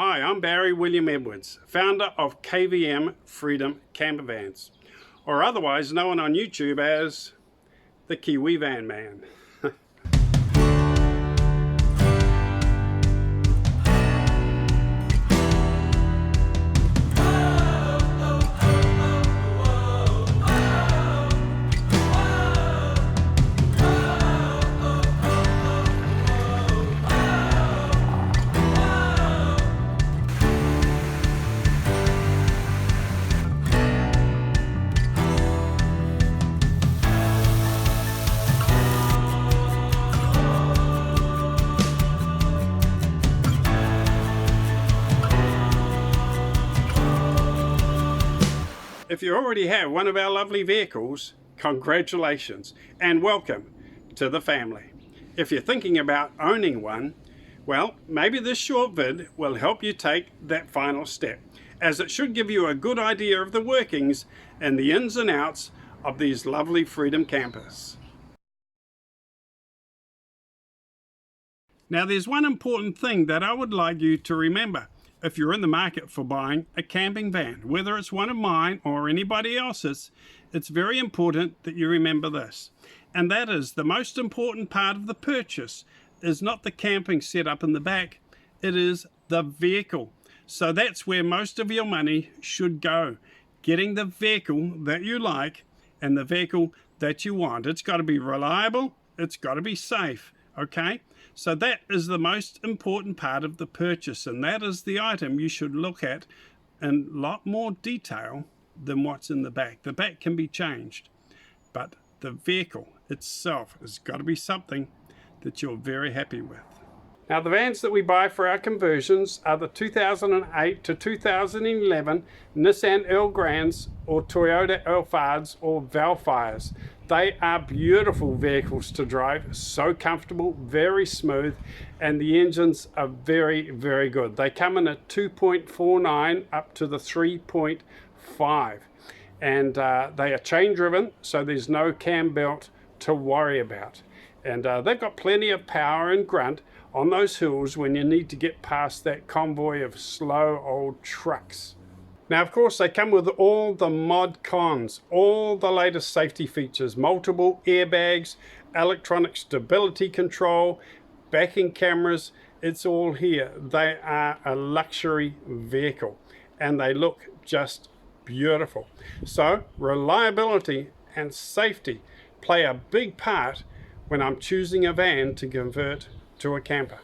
Hi, I'm Barry William Edwards, founder of KVM Camper Vans, or otherwise known on YouTube as the Kiwi Vanman. If you already have one of our lovely vehicles, congratulations and welcome to the family. If you're thinking about owning one, well, maybe this short vid will help you take that final step, as it should give you a good idea of the workings and the ins and outs of these lovely Freedom campers. Now, there's one important thing that I would like you to remember. If you're in the market for buying a camping van, whether it's one of mine or anybody else's, it's very important that you remember this. And that is, the most important part of the purchase is not the camping setup in the back, it is the vehicle. So that's where most of your money should go. Getting the vehicle that you like and the vehicle that you want. It's got to be reliable, it's got to be safe, okay? So that is the most important part of the purchase, and that is the item you should look at in a lot more detail than what's in the back. The back can be changed, but the vehicle itself has got to be something that you're very happy with. Now, the vans that we buy for our conversions are the 2008 to 2011 Nissan Earl Grands or Toyota Alphards or Valfires. They are beautiful vehicles to drive, so comfortable, very smooth, and the engines are very, very good. They come in at 2.49 up to the 3.5, and they are chain driven, so there's no cam belt to worry about. And they've got plenty of power and grunt on those hills when you need to get past that convoy of slow old trucks. Now, of course, they come with all the mod cons, all the latest safety features, multiple airbags, electronic stability control, backing cameras, it's all here. They are a luxury vehicle and they look just beautiful. So reliability and safety play a big part when I'm choosing a van to convert to a camper.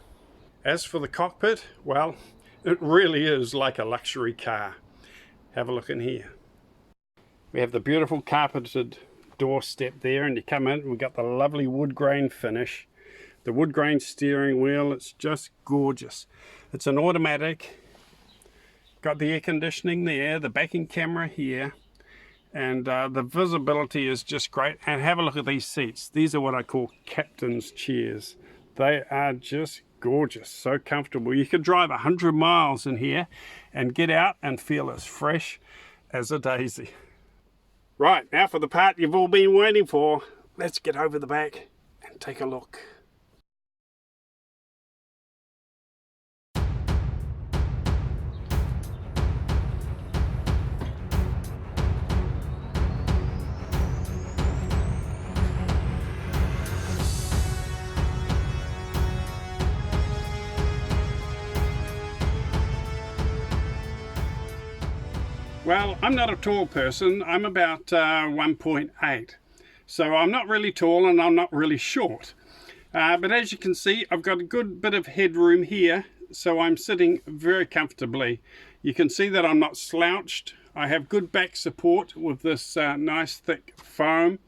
As for the cockpit, well, it really is like a luxury car. Have a look in here. We have the beautiful carpeted doorstep there, and you come in, we've got the lovely wood grain finish. The wood grain steering wheel, it's just gorgeous. It's an automatic, got the air conditioning there, the backing camera here, and the visibility is just great. And have a look at these seats. These are what I call captain's chairs. They are just gorgeous, so comfortable. You could drive 100 miles in here and get out and feel as fresh as a daisy. Right, now for the part you've all been waiting for. Let's get over the back and take a look. Well, I'm not a tall person. I'm about 1.8. So I'm not really tall and I'm not really short. But as you can see, I've got a good bit of headroom here. So I'm sitting very comfortably. You can see that I'm not slouched. I have good back support with this nice thick foam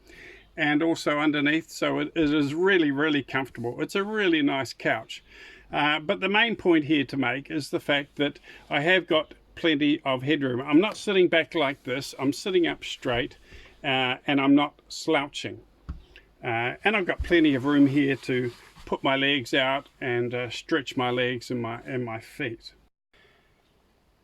and also underneath. So it is really, really comfortable. It's a really nice couch. But the main point here to make is the fact that I have got plenty of headroom. I'm not sitting back like this, I'm sitting up straight and I'm not slouching. And I've got plenty of room here to put my legs out and stretch my legs and my feet.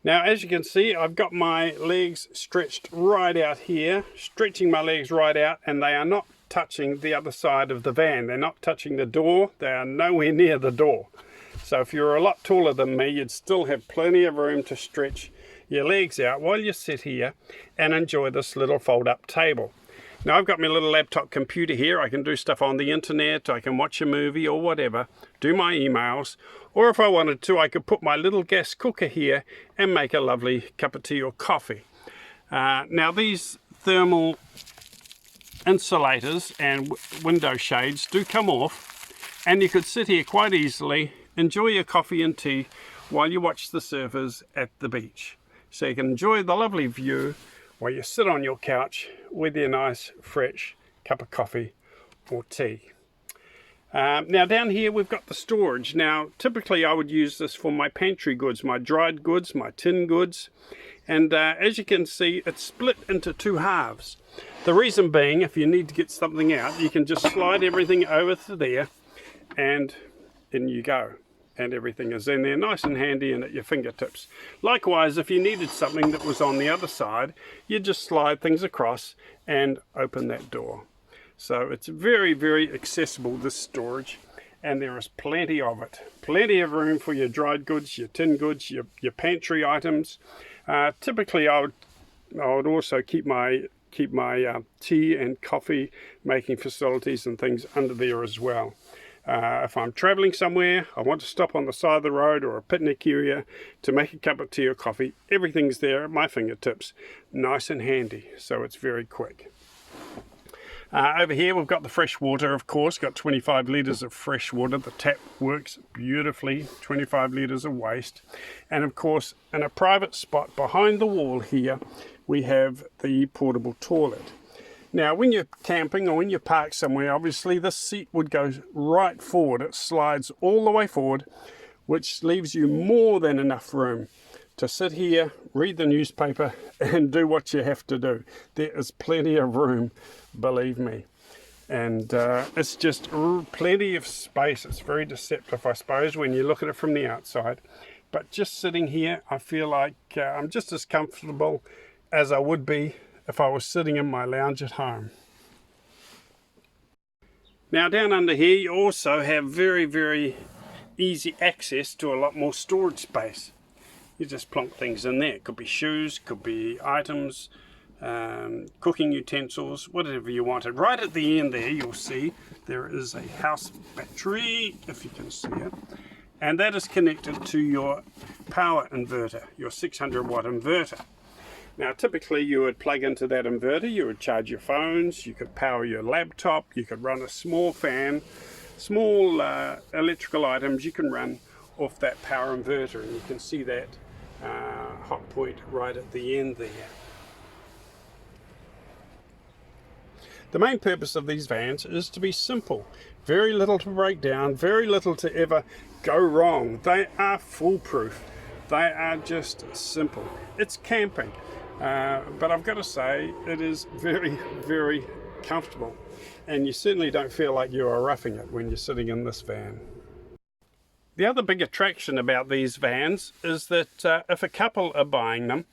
Now, as you can see, I've got my legs stretched right out here, stretching my legs right out, and they are not touching the other side of the van. They're not touching the door, they are nowhere near the door. So if you're a lot taller than me, you'd still have plenty of room to stretch your legs out while you sit here and enjoy this little fold-up table. Now I've got my little laptop computer here. I can do stuff on the internet, I can watch a movie or whatever, do my emails, or if I wanted to, I could put my little gas cooker here and make a lovely cup of tea or coffee. Now these thermal insulators and window shades do come off, and you could sit here quite easily, enjoy your coffee and tea while you watch the surfers at the beach. So you can enjoy the lovely view while you sit on your couch with your nice fresh cup of coffee or tea. Now down here we've got the storage. Now typically I would use this for my pantry goods, my dried goods, my tin goods, and as you can see it's split into two halves. The reason being, if you need to get something out, you can just slide everything over to there and in you go. And everything is in there nice and handy and at your fingertips. Likewise, if you needed something that was on the other side, you just slide things across and open that door. So it's very, very accessible, this storage, and there is plenty of it. Plenty of room for your dried goods, your tin goods, your pantry items. Typically I would also keep my tea and coffee making facilities and things under there as well. If I'm traveling somewhere, I want to stop on the side of the road or a picnic area to make a cup of tea or coffee, everything's there at my fingertips, nice and handy, so it's very quick. Over here we've got the fresh water, of course, got 25 litres of fresh water. The tap works beautifully, 25 litres of waste. And of course, in a private spot behind the wall here, we have the portable toilet. Now, when you're camping or when you park somewhere, obviously this seat would go right forward. It slides all the way forward, which leaves you more than enough room to sit here, read the newspaper, and do what you have to do. There is plenty of room, believe me. And it's just plenty of space. It's very deceptive, I suppose, when you look at it from the outside. But just sitting here, I feel like I'm just as comfortable as I would be if I was sitting in my lounge at home. Now down under here you also have very, very easy access to a lot more storage space. You just plonk things in there. It could be shoes, could be items, cooking utensils, whatever you wanted. Right at the end there you'll see there is a house battery, if you can see it, and that is connected to your power inverter, your 600 watt inverter. Now typically you would plug into that inverter, you would charge your phones, you could power your laptop, you could run a small fan, small electrical items you can run off that power inverter, and you can see that hot point right at the end there. The main purpose of these vans is to be simple. Very little to break down, very little to ever go wrong. They are foolproof. They are just simple. It's camping. But I've got to say, it is very, very comfortable, and you certainly don't feel like you are roughing it when you're sitting in this van. The other big attraction about these vans is that if a couple are buying them,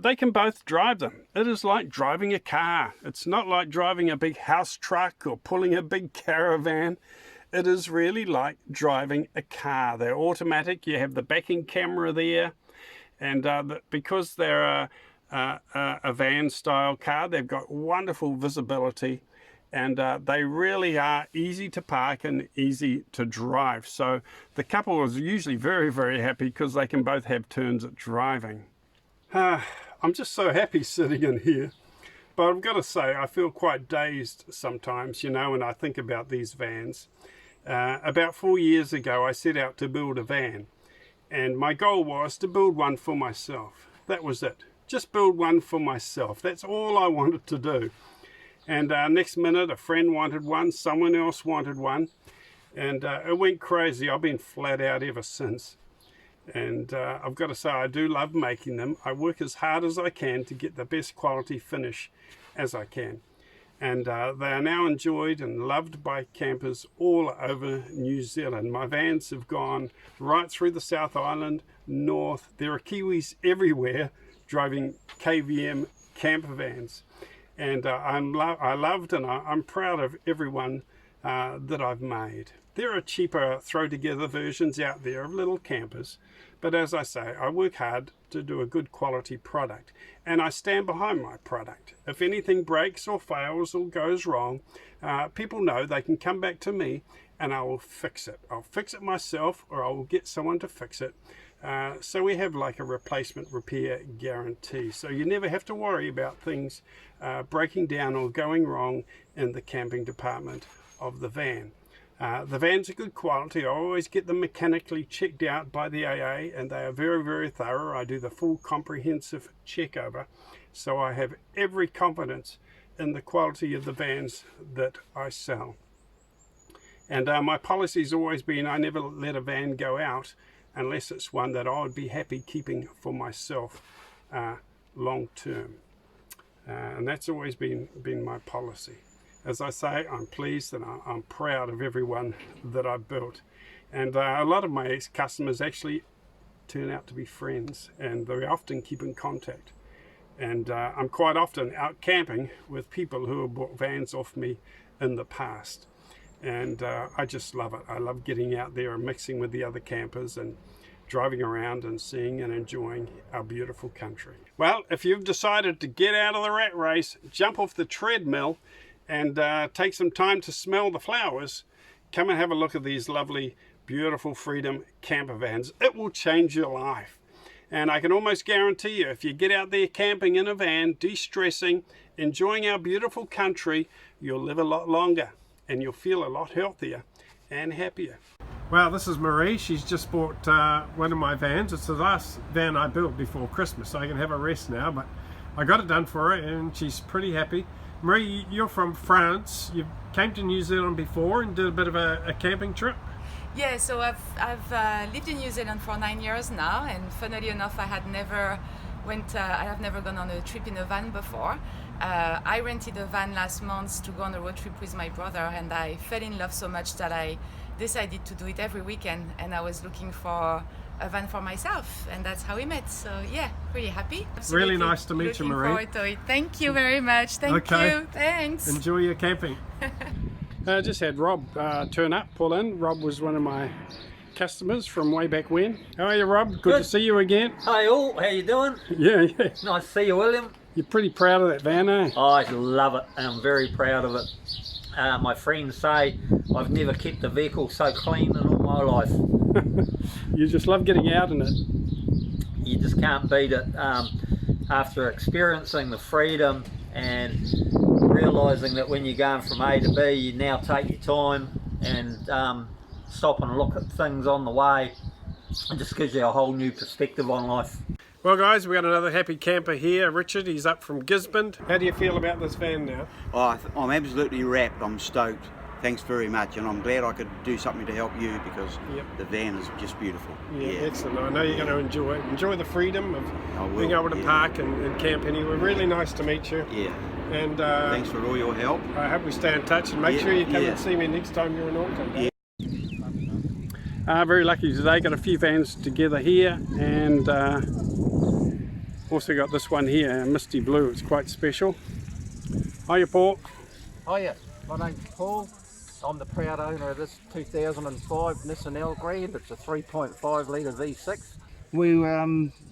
they can both drive them. It is like driving a car. It's not like driving a big house truck or pulling a big caravan. It is really like driving a car. They're automatic. You have the backing camera there, and because they're a van style car, they've got wonderful visibility, and they really are easy to park and easy to drive. So the couple is usually very, very happy because they can both have turns at driving. I'm just so happy sitting in here, but I've got to say I feel quite dazed sometimes, you know, when I think about these vans. About 4 years ago I set out to build a van, and my goal was to build one for myself. That was it. Just build one for myself. That's all I wanted to do. And next minute a friend wanted one, someone else wanted one, and it went crazy. I've been flat out ever since. And I've got to say, I do love making them. I work as hard as I can to get the best quality finish as I can. And they are now enjoyed and loved by campers all over New Zealand. My vans have gone right through the South Island, north. There are Kiwis everywhere driving KVM Camper Vans. And I loved and I'm proud of everyone that I've made. There are cheaper throw together versions out there of little campers, but as I say, I work hard to do a good quality product, and I stand behind my product. If anything breaks or fails or goes wrong, people know they can come back to me and I will fix it. I'll fix it myself, or I will get someone to fix it. So we have like a replacement repair guarantee, so you never have to worry about things breaking down or going wrong in the camping department of the van. The vans are good quality. I always get them mechanically checked out by the AA, and they are very thorough. I do the full comprehensive check over, so I have every confidence in the quality of the vans that I sell. And my policy's always been I never let a van go out unless it's one that I would be happy keeping for myself long term. And that's always been my policy. As I say, I'm pleased and I'm proud of everyone that I've built. And a lot of my ex-customers actually turn out to be friends, and they often keep in contact. And I'm quite often out camping with people who have bought vans off me in the past. And I just love it. I love getting out there and mixing with the other campers and driving around and seeing and enjoying our beautiful country. Well, if you've decided to get out of the rat race, jump off the treadmill, and take some time to smell the flowers, come and have a look at these lovely, beautiful Freedom camper vans. It will change your life. And I can almost guarantee you, if you get out there camping in a van, de-stressing, enjoying our beautiful country, you'll live a lot longer and you'll feel a lot healthier and happier. Well, this is Marie. She's just bought one of my vans. It's the last van I built before Christmas, so I can have a rest now, but I got it done for her and she's pretty happy. Marie, you're from France. You came to New Zealand before and did a bit of a camping trip. Yeah, so I've lived in New Zealand for 9 years now, and funnily enough, I have never gone on a trip in a van before. I rented a van last month to go on a road trip with my brother, and I fell in love so much that I decided to do it every weekend, and I was looking for a van for myself, and that's how we met. So yeah, really happy. Absolutely. Really nice to meet you, Marie. Looking forward to it. Thank you very much. Thank you. Thanks. Enjoy your camping. I just had Rob pull in. Rob was one of my customers from way back when. How are you, Rob? Good to see you again. Hi all, how you doing? Yeah. Nice to see you, William. You're pretty proud of that van, eh? I love it, and I'm very proud of it. My friends say I've never kept a vehicle so clean in all my life. You just love getting out in it. You just can't beat it. After experiencing the freedom and realising that when you're going from A to B, you now take your time and stop and look at things on the way. It just gives you a whole new perspective on life. Well guys, we got another happy camper here, Richard. He's up from Gisborne. How do you feel about this van now? Oh, I'm absolutely wrapped. I'm stoked. Thanks very much, and I'm glad I could do something to help you, because the van is just beautiful. Yeah, excellent. I know you're going to enjoy it. Enjoy the freedom of being able to park and camp anywhere. Really nice to meet you. Yeah. And thanks for all your help. I hope we stay in touch, and make sure you come and see me next time you're in Auckland. Very lucky today. Got a few vans together here, and also got this one here, Misty Blue. It's quite special. Hiya, Paul. Hiya, my name's Paul. I'm the proud owner of this 2005 Nissan L Grand. It's a 3.5 litre V6.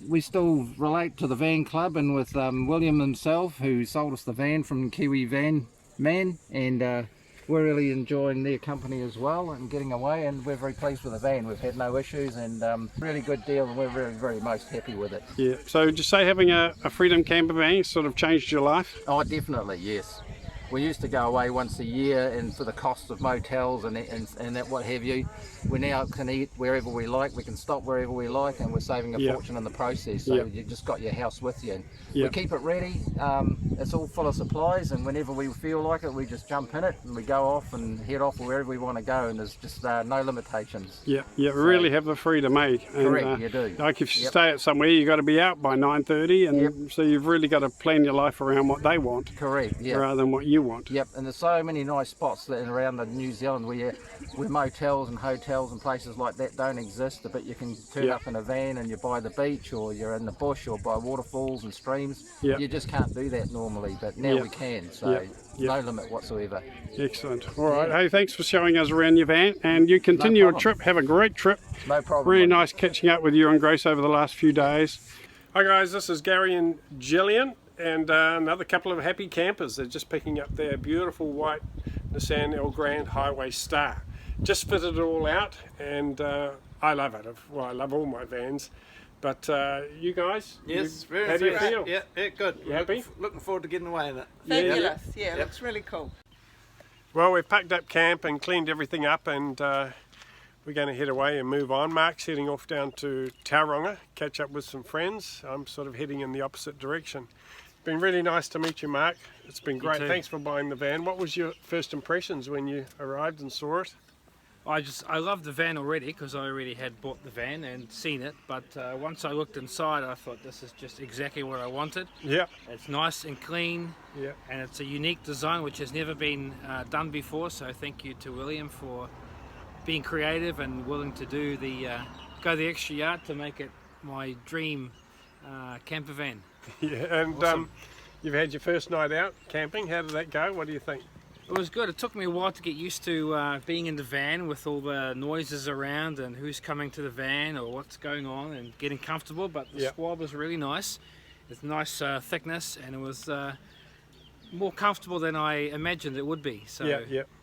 We still relate to the van club, and with William himself, who sold us the van from Kiwi Vanman, and we're really enjoying their company as well and getting away, and we're very pleased with the van. We've had no issues, and really good deal, and we're very most happy with it. Yeah, so just say having a Freedom camper van sort of changed your life? Oh, definitely, yes. We used to go away once a year, and for the cost of motels and that what have you, we now can eat wherever we like, we can stop wherever we like, and we're saving a fortune in the process. So you just got your house with you. And we keep it ready. It's all full of supplies, and whenever we feel like it, we just jump in it and we go off and head off wherever we want to go, and there's just no limitations. Yeah, you really have the freedom, eh? And, correct, you do. Like if you stay at somewhere, you've got to be out by 9:30, and so you've really got to plan your life around what they want. Correct, yeah. Rather than what you you want. Yep, and there's so many nice spots that around the New Zealand where motels and hotels and places like that don't exist, but you can turn up in a van and you're by the beach, or you're in the bush, or by waterfalls and streams. You just can't do that normally, but now we can, so no limit whatsoever. Excellent. All right. Hey, thanks for showing us around your van, and you continue your trip. Have a great trip. No problem. Really nice catching up with you and Grace over the last few days. Hi guys, this is Gary and Gillian, and another couple of happy campers. They're just picking up their beautiful white Nissan El Grande Highway Star. Just fitted it all out, and I love it. Well, I love all my vans. But you guys, yes, how do you feel? Yeah, good. You happy? Looking forward to getting away in it. Fabulous. Yeah, it looks really cool. Well, we've packed up camp and cleaned everything up, and we're going to head away and move on. Mark's heading off down to Tauranga, catch up with some friends. I'm sort of heading in the opposite direction. Been really nice to meet you, Mark. It's been great. Thanks for buying the van. What was your first impressions when you arrived and saw it? I loved the van already, because I already had bought the van and seen it, but once I looked inside I thought this is just exactly what I wanted. Yeah. It's nice and clean, and it's a unique design which has never been done before, so thank you to William for being creative and willing to do go the extra yard to make it my dream camper van. Yeah, and awesome. You've had your first night out camping. How did that go? What do you think? It was good. It took me a while to get used to being in the van with all the noises around and who's coming to the van or what's going on, and getting comfortable, but the squad was really nice. It's nice thickness, and it was more comfortable than I imagined it would be. So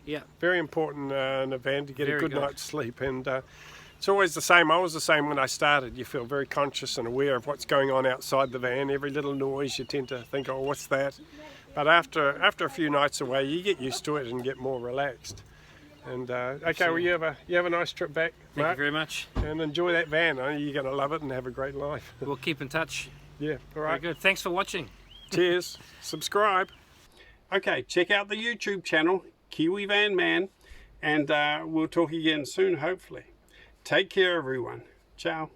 yeah. Very important in a van to get a good night's sleep, and it's always the same. I was the same when I started. You feel very conscious and aware of what's going on outside the van. Every little noise you tend to think, oh, what's that? But after a few nights away, you get used to it and get more relaxed. And okay, well, you have a nice trip back, Mark. Thank you very much. And enjoy that van. I know you're going to love it and have a great life. We'll keep in touch. Yeah, all right. Very good. Thanks for watching. Cheers. Subscribe. Okay, check out the YouTube channel, Kiwi Vanman, and we'll talk again soon, hopefully. Take care, everyone. Ciao.